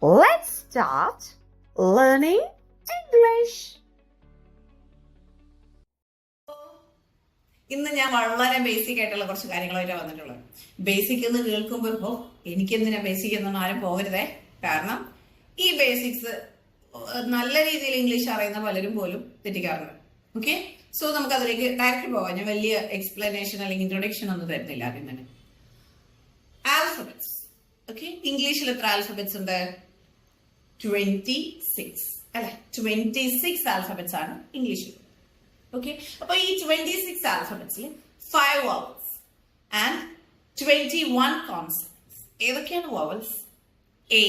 Let's start learning English. ഇന്ന് ഞാൻ വളരെ ബേസിക് ആയിട്ടുള്ള കുറച്ച് കാര്യങ്ങളായിട്ടാണ് വന്നിട്ടുള്ളത്. ബേസിക് എന്ന് കേൾക്കുമ്പോൾ എനിക്കെന്തിനാ ബേസിക് എന്നൊന്നും ആരും പോകരുതേ. കാരണം ഈ ബേസിക്സ് നല്ല രീതിയിൽ ഇംഗ്ലീഷ് അറിയുന്ന പലരും പോലും തെറ്റിക്കാറുണ്ട്. ഓക്കെ, സോ നമുക്ക് അതിലേക്ക് ഡയറക്റ്റ് പോവാം. ഞാൻ വലിയ എക്സ്പ്ലനേഷൻ അല്ലെങ്കിൽ ഇൻട്രൊഡക്ഷൻ ഒന്നും തരുന്നില്ല. ആദ്യം തന്നെ ആൽഫബറ്റ്സ്. ഓക്കെ, ഇംഗ്ലീഷിൽ എത്ര ആൽഫബറ്റ്സ് ഉണ്ട്? 26 അല്ലെ, 26 ആൽഫബറ്റ്സ് ആണ് ഇംഗ്ലീഷിൽ. ഓക്കെ, അപ്പൊ ഈ 26 ആൽഫബറ്റ്സിൽ 5 വവൽസ് ആൻഡ് 21 കോൺസണൻസ്. ഏതൊക്കെയാണ് vowels? A,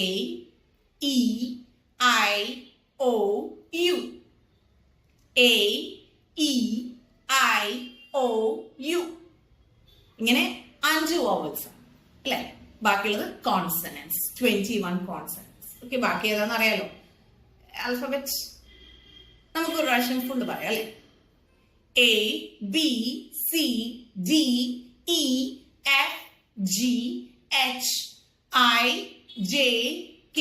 E, I, O, U. A, E, I, O, U. ഇങ്ങനെ 5 വവൽസ് ആണ് അല്ലെ. ബാക്കിയുള്ളത് കോൺസണൻസ്, 21 കോൺസണൻസ്. ഓക്കെ, ബാക്കി ഏതാണെന്ന് അറിയാലോ ആൽഫബറ്റ്. നമുക്ക് ഒരു പ്രാവശ്യം ഫുള്ള് പറയാം അല്ലെ. A, B, C, D, E, F, G, H, I, J, K,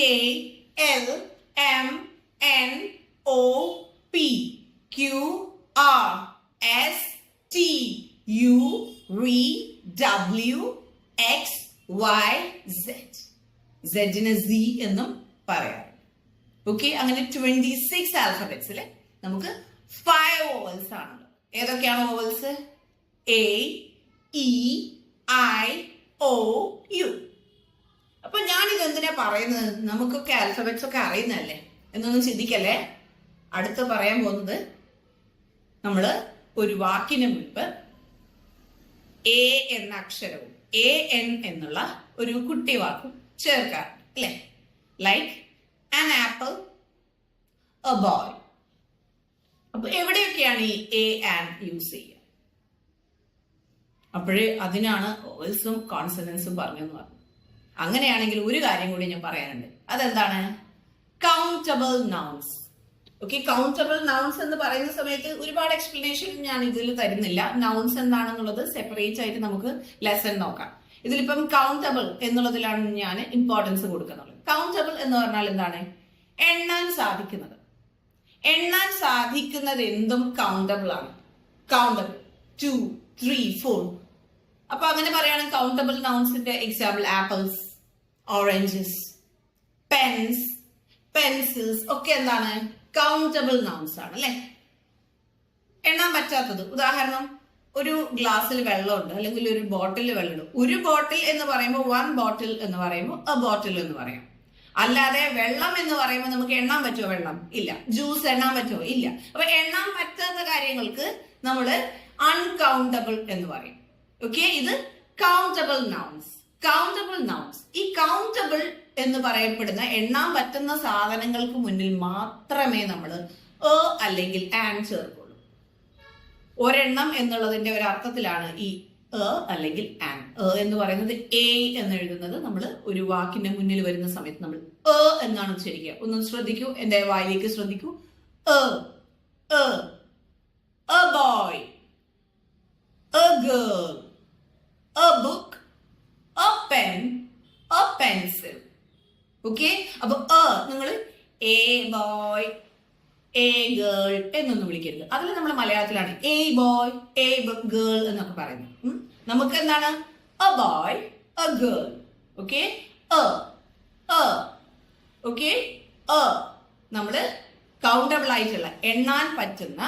L, M, N, O, P, Q, R, S, T, U, V, W, X, Y, Z. Z-ന് Z എന്നും പറയാം. ഓക്കെ, അങ്ങനെ 26 ആൽഫബറ്റ്സിൽ നമുക്ക് 5 വോവൽസ് ആണുള്ളത്. ഏതൊക്കെയാണ് vowels? A, E, I, O, U. അപ്പൊ ഞാനിത് എന്തിനാ പറയുന്നത്? നമുക്കൊക്കെ ആൽഫബറ്റ്സ് ഒക്കെ അറിയുന്നതല്ലേ എന്നൊന്നും ചിന്തിക്കല്ലേ. അടുത്ത് പറയാൻ പോകുന്നത് നമ്മള് ഒരു വാക്കിന് മുൻപ് എ എന്ന അക്ഷരവും എ എൻ എന്നുള്ള ഒരു കുട്ടി വാക്കും ചേർക്കാറുണ്ട് അല്ലെ. Like an apple, a boy. അപ്പൊ എവിടെയൊക്കെയാണ് ഈ എ ആൻഡ് യൂസ് ചെയ്യുക? അപ്പോഴേ അതിനാണ് വോവൽസും കോൺസണൻസും പറഞ്ഞെന്ന് പറഞ്ഞു. അങ്ങനെയാണെങ്കിൽ ഒരു കാര്യം കൂടി ഞാൻ പറയാനുണ്ട്. അതെന്താണ്? Countable nouns. Okay, countable nouns എന്ന് പറയുന്ന സമയത്ത് ഒരുപാട് എക്സ്പ്ലനേഷൻ ഞാൻ ഇതിൽ തരുന്നില്ല. നൗൺസ് എന്താണെന്നുള്ളത് സെപ്പറേറ്റ് ആയിട്ട് നമുക്ക് ലെസൺ നോക്കാം. ഇതിലിപ്പം കൗണ്ടബിൾ എന്നുള്ളതിലാണ് ഞാൻ ഇമ്പോർട്ടൻസ് കൊടുക്കുന്നത്. കൗണ്ടബിൾ എന്ന് പറഞ്ഞാൽ എന്താണ്? എണ്ണാൻ സാധിക്കുന്നത്. എണ്ണാൻ സാധിക്കുന്നത് എന്തും കൗണ്ടബിൾ ആണ്. കൗണ്ടബിൾ 2, 3, 4. അപ്പൊ അങ്ങനെ പറയുകയാണെങ്കിൽ കൗണ്ടബിൾ നൗൺസിന്റെ example apples, oranges, pens, pencils ഒക്കെ എന്താണ്? കൗണ്ടബിൾ നൗൺസ് ആണ് അല്ലെ. എണ്ണാൻ പറ്റാത്തത്, ഉദാഹരണം ഒരു ഗ്ലാസ്സിൽ വെള്ളമുണ്ട് അല്ലെങ്കിൽ ഒരു ബോട്ടിൽ വെള്ളമുണ്ട്. ഒരു ബോട്ടിൽ എന്ന് പറയുമ്പോൾ 1 ബോട്ടിൽ എന്ന് പറയുമ്പോൾ എ ബോട്ടിൽ എന്ന് പറയാം. അല്ലാതെ വെള്ളം എന്ന് പറയുമ്പോൾ നമുക്ക് എണ്ണാൻ പറ്റുമോ? വെള്ളം ഇല്ല. ജ്യൂസ് എണ്ണാൻ പറ്റുമോ? ഇല്ല. അപ്പൊ എണ്ണാൻ പറ്റാത്ത കാര്യങ്ങൾക്ക് നമ്മൾ അൺകൗണ്ടബിൾ എന്ന് പറയും. ഓക്കെ, ഇത് കൗണ്ടബിൾ നൗൺസ്. Countable nouns. ഈ കൗണ്ടബിൾ എന്ന് പറയപ്പെടുന്ന എണ്ണാൻ പറ്റുന്ന സാധനങ്ങൾക്ക് മുന്നിൽ മാത്രമേ നമ്മൾ എ അല്ലെങ്കിൽ ആൻ ചേർക്കുള്ളൂ. ഒരെണ്ണം എന്നുള്ളതിന്റെ ഒരു അർത്ഥത്തിലാണ് ഈ എ അല്ലെങ്കിൽ ആൻ. എ എന്ന് പറയുന്നത് എ എന്ന് എഴുതുന്നത് നമ്മൾ ഒരു വാക്കിന്റെ മുന്നിൽ വരുന്ന സമയത്ത് നമ്മൾ എ എന്നാണ് ഉച്ചരിക്കുക. ഒന്ന് ശ്രദ്ധിക്കൂ, എന്റെ വായിലേക്ക് ശ്രദ്ധിക്കൂ. A, A, A boy, A girl, A book, A pen, A pencil. Okay, അപ്പൊ നിങ്ങൾ എ ബോയ്, എ ഗേൾ എന്നൊന്നും വിളിക്കരുത്. അതിൽ നമ്മൾ മലയാളത്തിലാണ് എ ബോയ്, എ ഗേൾ എന്നൊക്കെ പറയുന്നത്. നമുക്ക് എന്താണ്? A boy, A girl. Okay, okay, നമ്മള് കൗണ്ടബിൾ ആയിട്ടുള്ള എണ്ണാൻ പറ്റുന്ന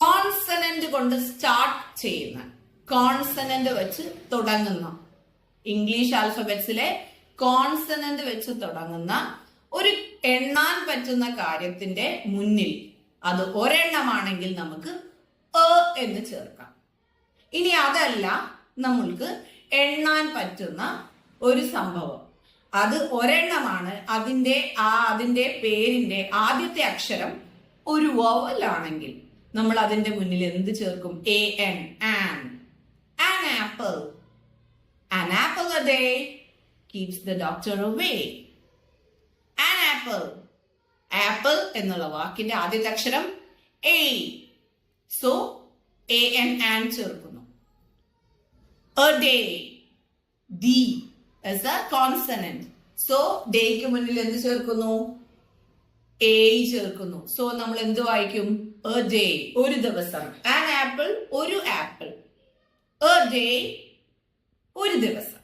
കോൺസണന്റ് കൊണ്ട് സ്റ്റാർട്ട് ചെയ്യുന്ന, കോൺസണന്റ് വെച്ച് തുടങ്ങുന്ന, ഇംഗ്ലീഷ് ആൽഫബറ്റ്സിലെ കോൺസണന്റ് വെച്ച് തുടങ്ങുന്ന ഒരു എണ്ണാൻ പറ്റുന്ന കാര്യത്തിന്റെ മുന്നിൽ അത് ഒരെണ്ണമാണെങ്കിൽ നമുക്ക് എ എന്ന് ചേർക്കാം. ഇനി അതല്ല, നമ്മൾക്ക് എണ്ണാൻ പറ്റുന്ന ഒരു സംഭവം, അത് ഒരെണ്ണമാണ്, അതിന്റെ പേരിന്റെ ആദ്യത്തെ അക്ഷരം ഒരു വവൽ ആണെങ്കിൽ നമ്മൾ അതിന്റെ മുന്നിൽ എന്ത് ചേർക്കും? A N, an. An apple. An apple a day keeps the doctor away. An apple. ആപ്പിൾ എന്നുള്ള വാക്കിന്റെ ആദ്യത്തെ അക്ഷരം A. So A N an ചേർക്കുന്നു. A day. D as a consonant. So ഡേക്ക് മുന്നിൽ എന്ത് ചേർക്കുന്നു? എ ചേർക്കുന്നു. സോ നമ്മൾ എന്ത് വായിക്കും? എ ഡേ, ഒരു ദിവസം. ആൻ ആപ്പിൾ, ഒരു ആപ്പിൾ. എ ഡേ, ഒരു ദിവസം.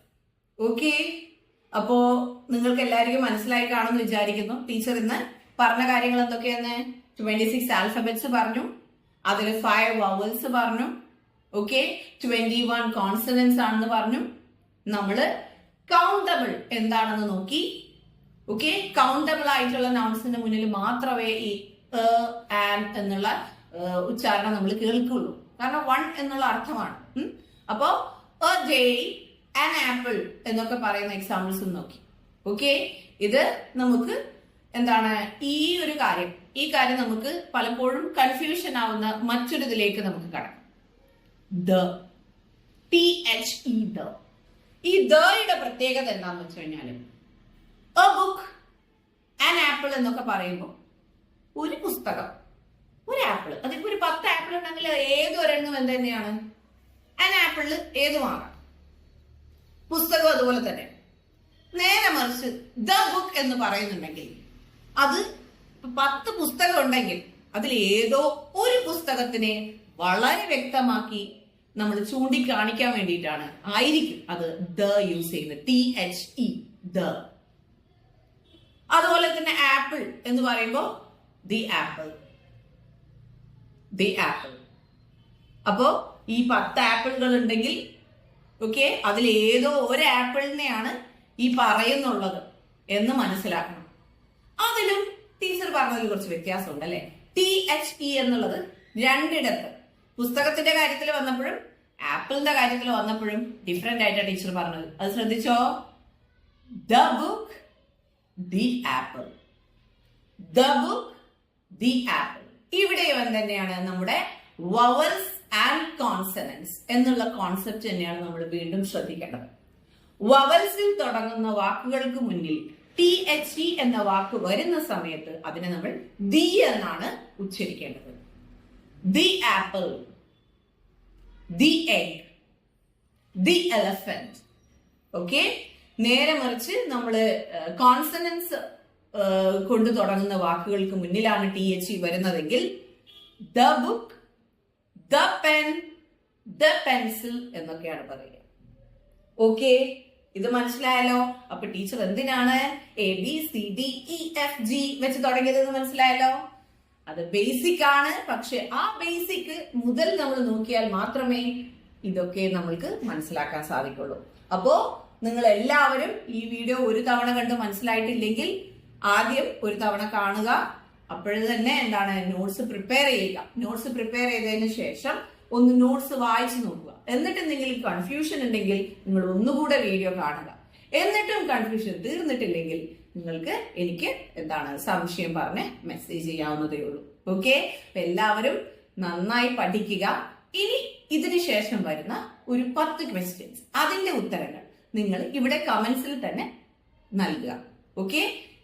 ഓക്കെ, അപ്പോ നിങ്ങൾക്ക് എല്ലാവർക്കും മനസ്സിലായി കാണുമെന്ന് വിചാരിക്കുന്നു. ടീച്ചർ ഇന്ന് പറഞ്ഞ കാര്യങ്ങൾ എന്തൊക്കെയാണ്? 26 ആൽഫബറ്റ്സ് പറഞ്ഞു, അതിൽ 5 വവൽസ് പറഞ്ഞു. ഓക്കെ, 21 കോൺസണൻസ് ആണെന്ന് പറഞ്ഞു. നമ്മള് കൗണ്ടബിൾ എന്താണെന്ന് നോക്കി. ഓക്കെ, കൗണ്ടബിൾ ആയിട്ടുള്ള നൗൺസിന്റെ മുന്നിൽ മാത്രമേ ഈ ആൻ എന്നുള്ള ഉച്ചാരണം നമ്മൾ കേൾക്കുള്ളൂ. കാരണം 1 എന്നുള്ള അർത്ഥമാണ്. അപ്പോ എ ഡേ, ആൻ ആപ്പിൾ എന്നൊക്കെ പറയുന്ന എക്സാമ്പിൾസ് നോക്കി. ഓക്കെ, ഇത് നമുക്ക് എന്താണ് ഈ കാര്യം നമുക്ക് പലപ്പോഴും കൺഫ്യൂഷൻ ആവുന്ന മറ്റൊരു ഇതിലേക്ക് നമുക്ക് കടക്കാം. THE, the. ഈ ദയുടെ പ്രത്യേകത എന്താന്ന് വെച്ച് കഴിഞ്ഞാല് എ ബുക്ക്, ആൻ ആപ്പിൾ എന്നൊക്കെ പറയുമ്പോൾ ഒരു പുസ്തകം, ഒരു ആപ്പിൾ. അതിപ്പോ ഒരു 10 ആപ്പിൾ ഉണ്ടെങ്കിൽ ഏതൊരെണ്ണം എന്ത് തന്നെയാണ്? ആൻ ആപ്പിളിൽ ഏതുമാകാം. പുസ്തകം അതുപോലെ തന്നെ. നേരെ മറിച്ച് ദ ബുക്ക് എന്ന് പറയുന്നുണ്ടെങ്കിൽ അത് 10 പുസ്തകം ഉണ്ടെങ്കിൽ അതിൽ ഏതോ ഒരു പുസ്തകത്തിനെ വളരെ വ്യക്തമാക്കി നമ്മൾ ചൂണ്ടിക്കാണിക്കാൻ വേണ്ടിയിട്ടാണ് ആയിരിക്കും അത് ദ യൂസ് ചെയ്യുന്നത്. THE, the. അതുപോലെ തന്നെ ആപ്പിൾ എന്ന് പറയുമ്പോൾ ദി ആപ്പിൾ, ദി ആപ്പിൾ. അപ്പോ ഈ 10 ആപ്പിളുകൾ ഉണ്ടെങ്കിൽ ഓക്കെ, അതിൽ ഏതോ ഒരു ആപ്പിളിനെയാണ് ഈ പറയുന്നുള്ളത് എന്ന് മനസ്സിലാക്കണം. അതിലും ടീച്ചർ പറഞ്ഞതിൽ കുറച്ച് വ്യത്യാസമുണ്ട് അല്ലെ? THE എന്നുള്ളത് രണ്ടിടത്ത്, പുസ്തകത്തിന്റെ കാര്യത്തിൽ വന്നപ്പോഴും ആപ്പിളിന്റെ കാര്യത്തിൽ വന്നപ്പോഴും ഡിഫറെന്റ് ആയിട്ടാണ് ടീച്ചർ പറഞ്ഞത്. അത് ശ്രദ്ധിച്ചോ? The book, the apple. The book, the apple. ഇവിടെ തന്നെയാണ് നമ്മുടെ വവൽസ് ആൻഡ് കോൺസണൻസ് എന്നുള്ള കോൺസെപ്റ്റ് തന്നെയാണ് നമ്മൾ വീണ്ടും ശ്രദ്ധിക്കേണ്ടത്. വവൽസിൽ തുടങ്ങുന്ന വാക്കുകൾക്ക് മുന്നിൽ THE എന്ന വാക്ക് വരുന്ന സമയത്ത് അതിനെ നമ്മൾ ദി എന്നാണ് ഉച്ചരിക്കേണ്ടത്. The apple, the egg, the elephant. Okay, നേരെ മറിച്ച് നമ്മള് കോൺസണൻസ് കൊണ്ട് തുടങ്ങുന്ന വാക്കുകൾക്ക് മുന്നിലാണ് THE വരുന്നതെങ്കിൽ the book, the pen, the pencil എന്നൊക്കെയാണ് പറയുക. ഓക്കെ, ഇത് മനസ്സിലായല്ലോ? അപ്പൊ ടീച്ചർ എന്തിനാണ് ABCDEFG വെച്ച് തുടങ്ങിയതെന്ന് മനസ്സിലായല്ലോ? അത് ബേസിക് ആണ്. പക്ഷെ ആ ബേസിക് മുതൽ നമ്മൾ നോക്കിയാൽ മാത്രമേ ഇതൊക്കെ നമ്മൾക്ക് മനസ്സിലാക്കാൻ സാധിക്കുള്ളൂ. അപ്പോ നിങ്ങൾ എല്ലാവരും ഈ വീഡിയോ ഒരു തവണ കണ്ട് മനസ്സിലായിട്ടില്ലെങ്കിൽ ആദ്യം ഒരു തവണ കാണുക. അപ്പോഴേ തന്നെ എന്താണ് നോട്ട്സ് പ്രിപ്പയർ ചെയ്യുക. നോട്ട്സ് പ്രിപ്പയർ ചെയ്തതിന് ശേഷം ഒന്ന് നോട്ട്സ് വായിച്ചു നോക്കുക. എന്നിട്ട് നിങ്ങൾക്ക് കൺഫ്യൂഷൻ ഉണ്ടെങ്കിൽ നിങ്ങൾ ഒന്നുകൂടെ വീഡിയോ കാണുക. എന്നിട്ടും കൺഫ്യൂഷൻ തീർന്നിട്ടില്ലെങ്കിൽ നിങ്ങൾക്ക് എനിക്ക് സംശയം പറഞ്ഞ് മെസ്സേജ് ചെയ്യാവുന്നതേ ഉള്ളൂ. ഓക്കെ, എല്ലാവരും നന്നായി പഠിക്കുക. ഇനി ഇതിന് ശേഷം വരുന്ന ഒരു 10 ക്വസ്റ്റ്യൻസ്, അതിന്റെ ഉത്തരങ്ങൾ നിങ്ങൾ ഇവിടെ കമന്റ്സിൽ തന്നെ നൽകുക. ഓക്കെ,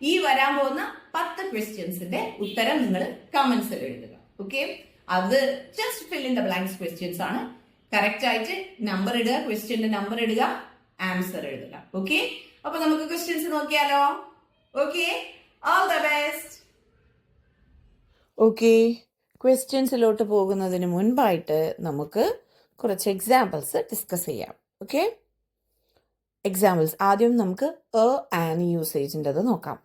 ഈ വരാൻ പോകുന്ന 10 ക്വസ്റ്റ്യൻസിന്റെ ഉത്തരം നിങ്ങൾ കമന്റ്സിൽ എഴുതുക. ഓക്കെ, അത് just fill in the blanks questions ആണ്. കറക്റ്റ് ആയിട്ട് നമ്പർ ഇടുക, ക്വസ്റ്റ്യന്റെ നമ്പർ ഇടുക, ആൻസർ എഴുതുക. ഓക്കെ, അപ്പൊ നമുക്ക് ക്വസ്റ്റ്യൻസ് നോക്കിയാലോ? Okay, all the best. Okay, ക്വസ്റ്റ്യൻസിലോട്ട് പോകുന്നതിന് മുൻപായിട്ട് നമുക്ക് കുറച്ച് എക്സാമ്പിൾസ് ഡിസ്കസ് ചെയ്യാം. ഓക്കെ, എക്സാമ്പിൾസ് ആദ്യം നമുക്ക് ആൻ യൂസേജിൻ്റെത് നോക്കാം.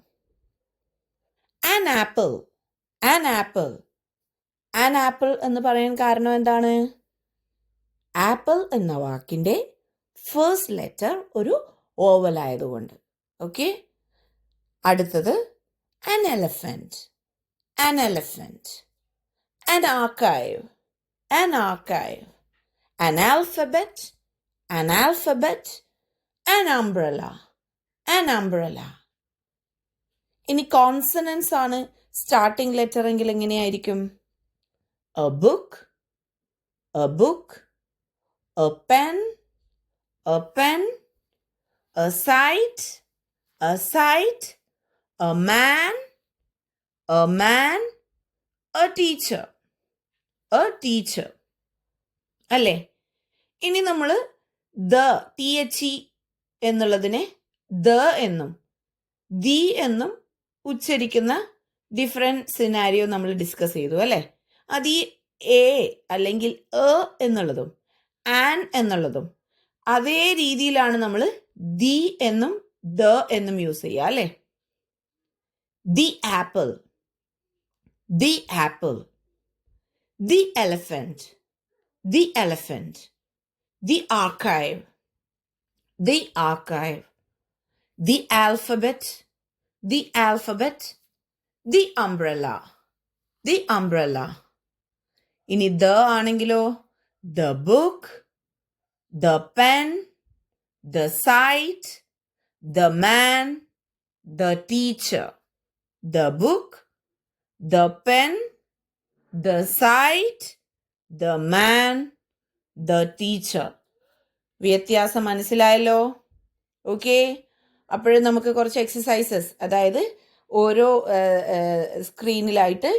An apple, an apple. An apple എന്ന് പറയാൻ കാരണം എന്താണ്? ആപ്പിൾ എന്ന വാക്കിന്റെ ഫസ്റ്റ് ലെറ്റർ ഒരു ഓവൽ ആയതുകൊണ്ട്. ഓക്കെ, അടുത്തത് an elephant, an elephant. An archive, an archive. An alphabet, an alphabet. An umbrella, an umbrella. ഇനി കോൺസണൻസ് ആണ് സ്റ്റാർട്ടിംഗ് ലെറ്റർ എങ്കിൽ എങ്ങനെയായിരിക്കും? a book, a book. A pen, a pen. A sight, a sight. A man, a man. A teacher, a teacher. അല്ലേ? ഇനി നമ്മൾ THE എന്നുള്ളതിനെ the എന്നും the എന്നും ഉച്ചരിക്കുന്ന ഡിഫറെൻറ്റ് സിനാരിയോ നമ്മൾ ഡിസ്കസ് ചെയ്തു അല്ലേ. അത് ഈ എ അല്ലെങ്കിൽ എന്നുള്ളതും ആൻ എന്നുള്ളതും അതേ രീതിയിലാണ് നമ്മൾ ദി എന്നും ദ എന്നും യൂസ് ചെയ്യുക അല്ലേ. The apple, the apple, the elephant, the elephant, the archive, the archive, the alphabet, the alphabet, the umbrella, the umbrella. ഇനി ദ ആണെങ്കിലോ the book, the pen, the site, the man, the teacher. The book, the pen, the site, the man, the teacher. വ്യത്യാസം മനസ്സിലായല്ലോ? Okay. അപ്പോഴും നമുക്ക് കുറച്ച് exercises, അതായത് ഓരോ സ്ക്രീനിലായിട്ട്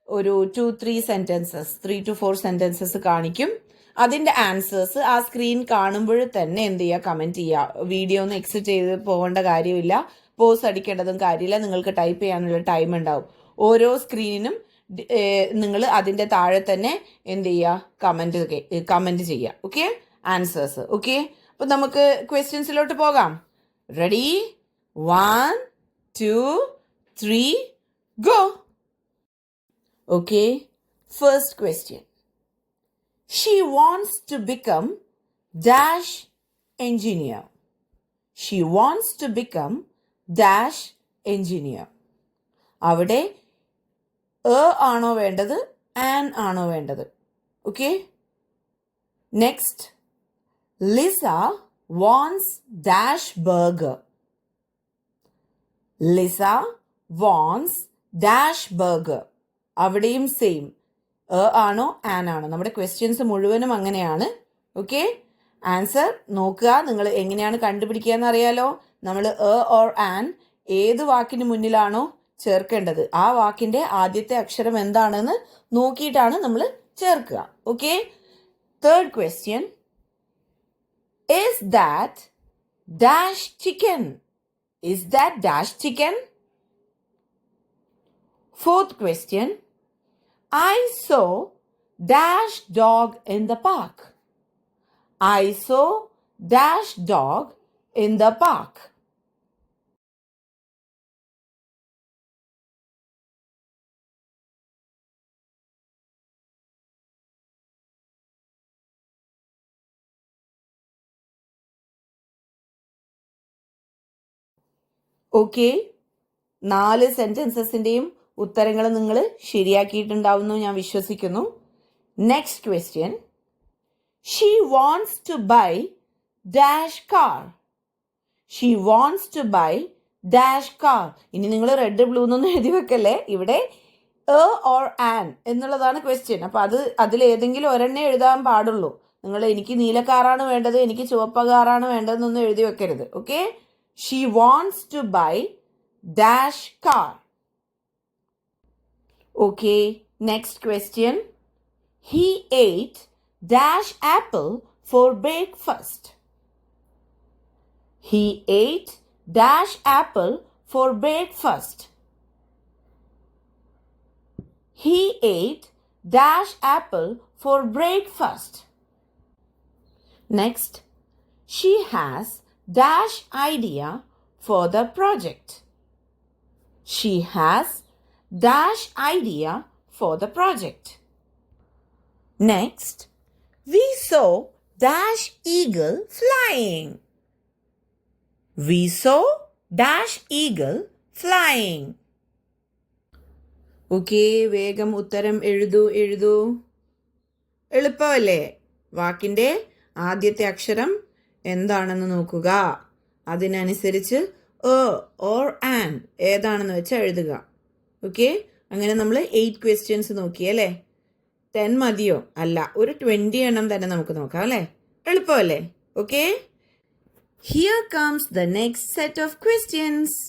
ഒരു 2-3 സെൻറ്റൻസസ്, 3 to 4 സെൻറ്റൻസസ് കാണിക്കും. അതിൻ്റെ ആൻസേഴ്സ് ആ സ്ക്രീൻ കാണുമ്പോൾ തന്നെ എന്ത് ചെയ്യുക, കമൻറ്റ് ചെയ്യുക. വീഡിയോ ഒന്നും എക്സിറ്റ് ചെയ്ത് പോകേണ്ട കാര്യമില്ല, പോസ് അടിക്കേണ്ടതും കാര്യമില്ല. നിങ്ങൾക്ക് ടൈപ്പ് ചെയ്യാനുള്ള ടൈം ഉണ്ടാവും. ഓരോ സ്ക്രീനിനും നിങ്ങൾ അതിൻ്റെ താഴെ തന്നെ എന്ത് ചെയ്യുക, കമൻറ്റ് ചെയ്യുക. Okay, answers. ഓക്കെ, അപ്പോൾ നമുക്ക് ക്വസ്റ്റ്യൻസിലോട്ട് പോകാം. Ready? 1, 2, 3, go. Okay, first question. She wants to become dash engineer. She wants to become dash engineer. അവിടെ ആണോ വേണ്ടത്, ആൻ ആണോ വേണ്ടത്? Okay. Next, Lisa wants dash burger. Lisa wants dash burger. അവിടെയും same, ആണോ ആൻ ആണോ? നമ്മുടെ ക്വസ്റ്റ്യൻസ് മുഴുവനും അങ്ങനെയാണ്. ഓക്കെ, ആൻസർ നോക്കുക. നിങ്ങൾ എങ്ങനെയാണ് കണ്ടുപിടിക്കുക എന്നറിയാലോ. നമ്മൾ ഓർ ആൻ ഏത് വാക്കിന് മുന്നിലാണോ ചേർക്കേണ്ടത് ആ വാക്കിന്റെ ആദ്യത്തെ അക്ഷരം എന്താണെന്ന് നോക്കിയിട്ടാണ് നമ്മൾ ചേർക്കുക. Okay. Third question, is that dash chicken? Is that dash chicken? Fourth question, I saw dash dog in the park. I saw dash dog in the park. Okay, 4 സെന്റൻസസിന്റെയും ഉത്തരങ്ങൾ നിങ്ങൾ ശരിയാക്കിയിട്ടുണ്ടാവുന്നു ഞാൻ വിശ്വസിക്കുന്നു. Next question, she wants to buy dash car. She wants to buy dash car. ഇനി നിങ്ങൾ red blue എന്നൊന്നും എഴുതി വെക്കല്ലേ. ഇവിടെ ഓർ ആൻ എന്നുള്ളതാണ് ക്വസ്റ്റ്യൻ. അപ്പൊ അതിലേതെങ്കിലും ഒരെണ്ണേ എഴുതാൻ പാടുള്ളൂ. നിങ്ങൾ എനിക്ക് നീല കാറാണ് വേണ്ടത്, എനിക്ക് ചുവപ്പ കാറാണ് വേണ്ടതെന്നൊന്നും എഴുതി വെക്കരുത്. Okay. She wants to buy dash car. Okay, next question. He ate dash apple for breakfast. He ate dash apple for breakfast. He ate dash apple for breakfast. Next, she has dash idea for the project. She has dash idea for the project. Next, we saw dash eagle flying. We saw dash eagle flying. Okay, വേഗം ഉത്തരം എഴുതൂ. എളുപ്പമല്ലേ? വാക്കിന്റെ ആദ്യത്തെ അക്ഷരം എന്താണെന്ന് നോക്കുക. അതിനനുസരിച്ച് or an ഏതാണെന്ന് വെച്ചാൽ എഴുതുക. ഓക്കെ, അങ്ങനെ നമ്മൾ 8 ക്വസ്റ്റ്യൻസ് നോക്കി അല്ലേ. 10 മതിയോ? അല്ല, ഒരു 20 എണ്ണം തന്നെ നമുക്ക് നോക്കാം അല്ലേ. എളുപ്പമല്ലേ? Okay, here comes the next set of questions.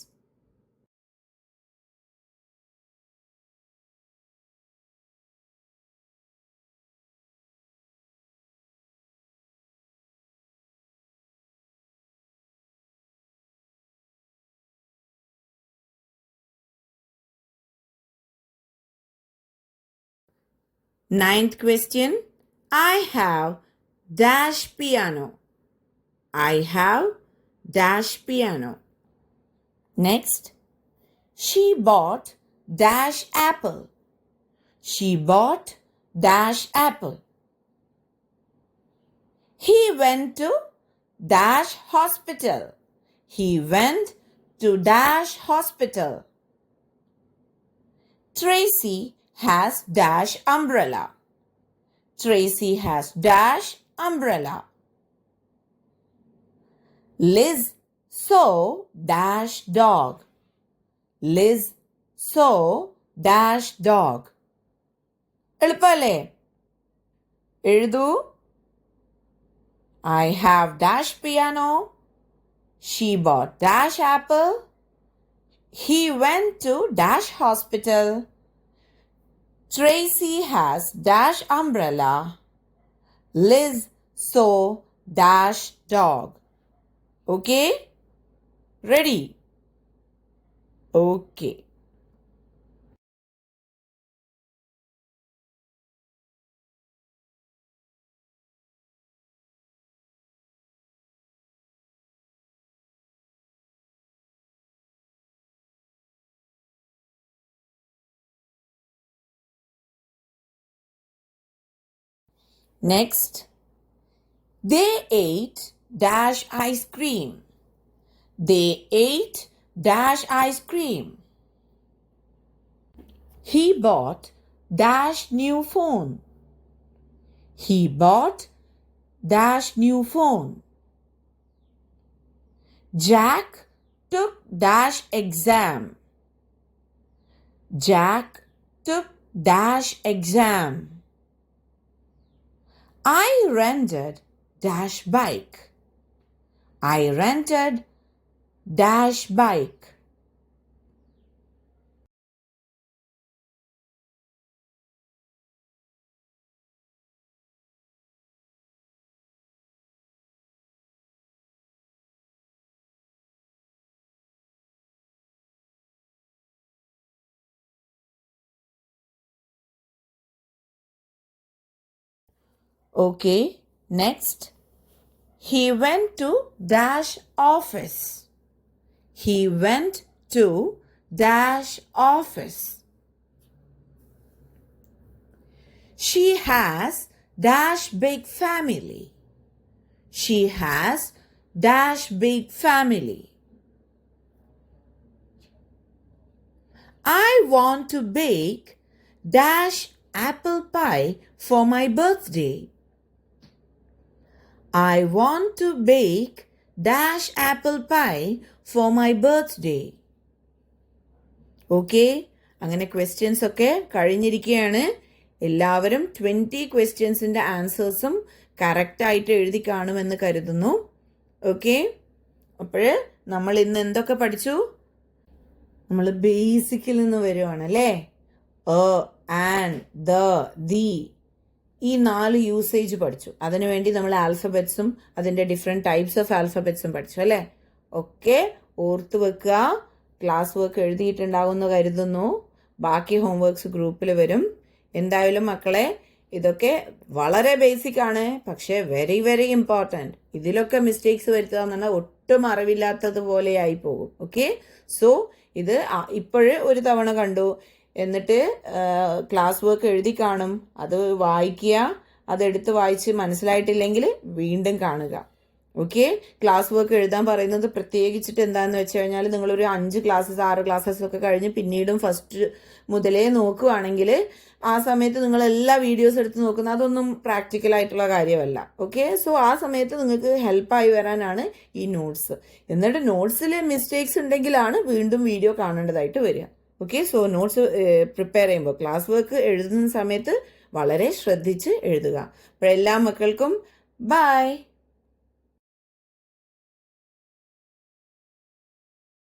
Ninth question. I have dash piano. I have dash piano. Next. She bought dash apple. She bought dash apple. He went to dash hospital. He went to dash hospital. Tracy has dash umbrella. Tracy has dash umbrella. Liz saw dash dog. Liz saw dash dog. എളുപ്പല്ലേ? എഴുതൂ. I have dash piano. She bought dash apple. He went to dash hospital. Tracy has dash umbrella. Liz saw dash dog. Okay? Ready? Okay. Next, they ate dash ice cream. They ate dash ice cream. He bought dash new phone. He bought dash new phone. Jack took dash exam. Jack took dash exam. I rented dash bike. I rented dash bike. Okay, next. He went to dash office. He went to dash office. She has dash big family. She has dash big family. I want to bake dash apple pie for my birthday. I want to bake dash apple pie for my birthday. Okay? അങ്ങനെ questions ഒക്കെ കഴിഞ്ഞിരിക്കുകയാണ്. എല്ലാവരും 20 ക്വസ്റ്റ്യൻസിൻ്റെ ആൻസേഴ്സും കറക്റ്റായിട്ട് എഴുതി കാണുമെന്ന് കരുതുന്നു. Okay? അപ്പോൾ നമ്മൾ ഇന്ന് എന്തൊക്കെ പഠിച്ചു? നമ്മൾ ബേസിക്കിൽ നിന്ന് വരുവാണ് അല്ലേ? ആൻഡ്, ദ, ദി, ഈ 4 യൂസേജ് പഠിച്ചു. അതിനുവേണ്ടി നമ്മൾ ആൽഫബറ്റ്സും അതിൻ്റെ ഡിഫറെൻറ്റ് ടൈപ്സ് ഓഫ് ആൽഫബറ്റ്സും പഠിച്ചു അല്ലേ? ഒക്കെ ഓർത്ത് വെക്കുക. ക്ലാസ് വർക്ക് എഴുതിയിട്ടുണ്ടാവുമെന്ന് കരുതുന്നു. ബാക്കി ഹോംവർക്ക്സ് ഗ്രൂപ്പിൽ വരും. എന്തായാലും മക്കളെ, ഇതൊക്കെ വളരെ ബേസിക് ആണ്, പക്ഷേ വെരി വെരി ഇമ്പോർട്ടൻറ്റ്. ഇതിലൊക്കെ മിസ്റ്റേക്സ് വരുത്തുക എന്ന് പറഞ്ഞാൽ ഒട്ടും അറിവില്ലാത്തതുപോലെ ആയി പോകും. ഓക്കെ? സോ ഇത് ഇപ്പോഴേ ഒരു തവണ കണ്ടു, എന്നിട്ട് ക്ലാസ് വർക്ക് എഴുതി കാണും, അത് വായിക്കുക. അതെടുത്ത് വായിച്ച് മനസ്സിലായിട്ടില്ലെങ്കിൽ വീണ്ടും കാണുക. ഓക്കെ? ക്ലാസ് വർക്ക് എഴുതാൻ പറയുന്നത് പ്രത്യേകിച്ചിട്ട് എന്താണെന്ന് വെച്ച് കഴിഞ്ഞാൽ, നിങ്ങളൊരു 5 ക്ലാസ്സസ് 6 ക്ലാസ്സസ് ഒക്കെ കഴിഞ്ഞ് പിന്നീടും ഫസ്റ്റ് മുതലേ നോക്കുകയാണെങ്കിൽ ആ സമയത്ത് നിങ്ങൾ എല്ലാ വീഡിയോസ് എടുത്ത് നോക്കുന്നത് അതൊന്നും പ്രാക്ടിക്കൽ ആയിട്ടുള്ള കാര്യമല്ല. ഓക്കെ? സോ ആ സമയത്ത് നിങ്ങൾക്ക് ഹെൽപ്പായി വരാനാണ് ഈ നോട്ട്സ്. എന്നിട്ട് നോട്ട്സിൽ മിസ്റ്റേക്സ് ഉണ്ടെങ്കിലാണ് വീണ്ടും വീഡിയോ കാണേണ്ടതായിട്ട് വരിക. ഓക്കെ? സോ നോട്ട്സ് പ്രിപ്പയർ ചെയ്യുമ്പോൾ, ക്ലാസ് വർക്ക് എഴുതുന്ന സമയത്ത് വളരെ ശ്രദ്ധിച്ച് എഴുതുക. അപ്പോൾ എല്ലാ മക്കൾക്കും ബൈ.